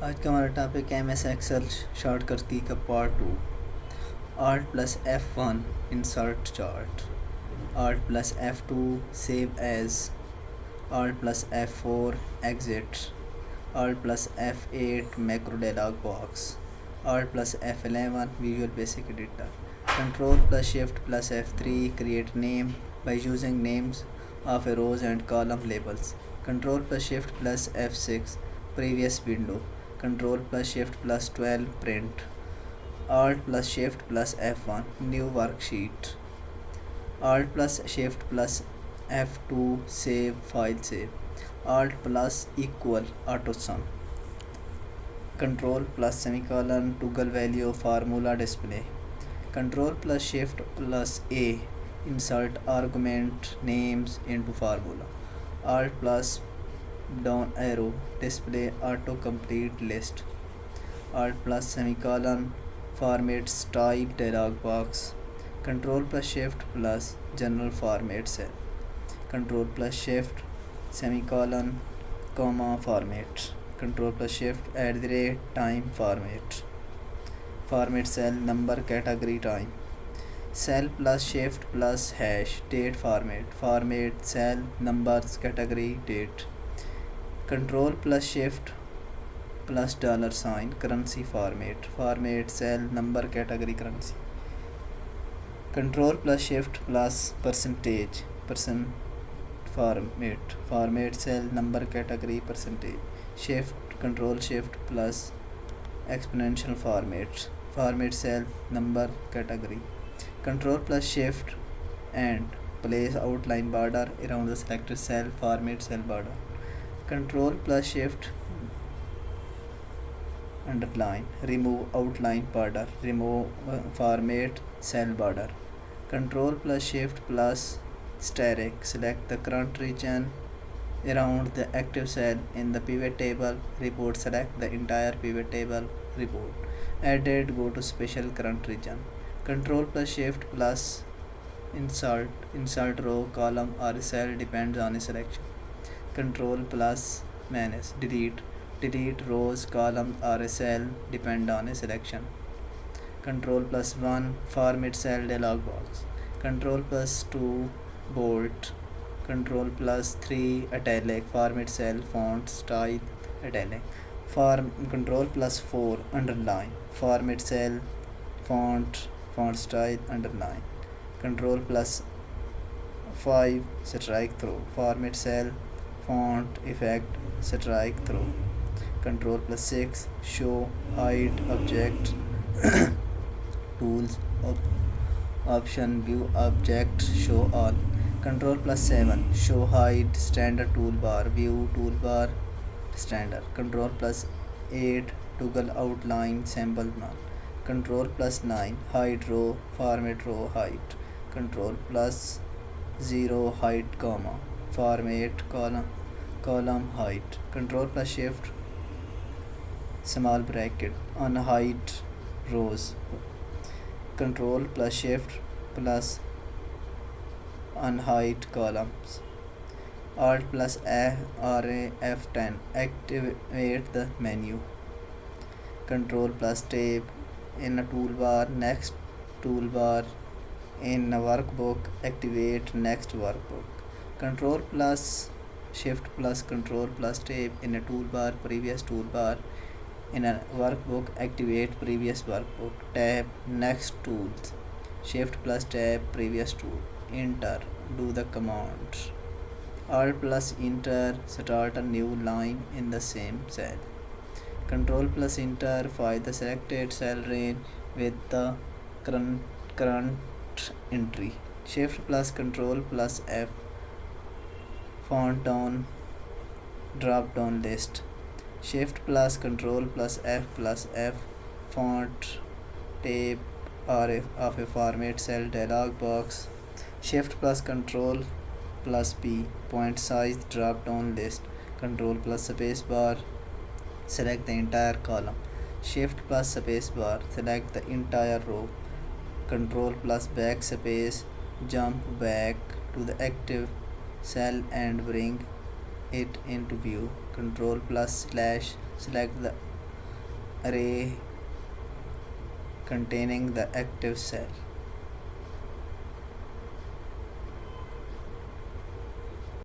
आज का हमारा टॉपिक है MS एक्सेल शॉर्टकट की का part 2। Alt plus F1 insert chart, Alt plus F2 save as, Alt plus F4 exit, Alt plus F8 macro dialog box, Alt plus F11 Visual Basic Editor, Control plus Shift plus F3 create name by using names of a rows and column labels, Control plus Shift plus F6 previous window, Control plus Shift plus 12 print, Alt plus Shift plus F1 new worksheet, Alt plus Shift plus F2 save file save, Alt plus equal auto sum, Control plus semicolon toggle value formula display, Control plus Shift plus A insert argument names into formula, Alt plus down arrow display auto complete list, Alt plus semicolon formats type dialog box, Control plus Shift plus general format cell, Control plus Shift semicolon comma format, Control plus Shift @time format cell number category time, cell plus Shift plus hash date format cell numbers category date, Control plus Shift plus dollar sign currency format cell number category currency, Control plus Shift plus percentage percent format cell number category percentage, Shift Control Shift plus exponential format cell number category, Control plus Shift and place outline border around the selected cell format cell border, Control plus Shift underline remove outline border remove format cell border, Control plus Shift plus steric select the current region around the active cell in the pivot table report, select the entire pivot table report, added go to special current region, Control plus Shift plus insert row column or cell depends on a selection, Control plus manage delete rows column or a cell depend on a selection, Control plus 1 format cell dialog box, Control plus 2 bold, Control plus 3 italic format cell font style italic, Control plus 4 underline format cell font style underline, Control plus 5 strike through format cell font effect strike through, Control plus 6 show hide object tools option view object show all, Control plus 7 show hide standard toolbar view toolbar standard, Control plus 8 toggle outline symbol none, Control plus 9 hide row format row hide, Control plus 0 hide comma format column hide, Control plus Shift small bracket unhide rows, Control plus Shift plus unhide columns, Alt plus array F10 activate the menu, Control plus tab in a toolbar next toolbar in a workbook activate next workbook, Control plus Shift plus Control plus tab in a toolbar previous toolbar in a workbook activate previous workbook, tab next tools, Shift plus tab previous tool, enter do the command, Alt plus enter start a new line in the same cell, Control plus enter find the selected cell range with the current entry, Shift plus Control plus F font down drop down list, Shift plus Control plus F font tab of a format cell dialog box, Shift plus Control plus P point size drop down list, Control plus space bar select the entire column, Shift plus space bar select the entire row, Control plus backspace jump back to the active cell and bring it into view, Control plus slash select the array containing the active cell.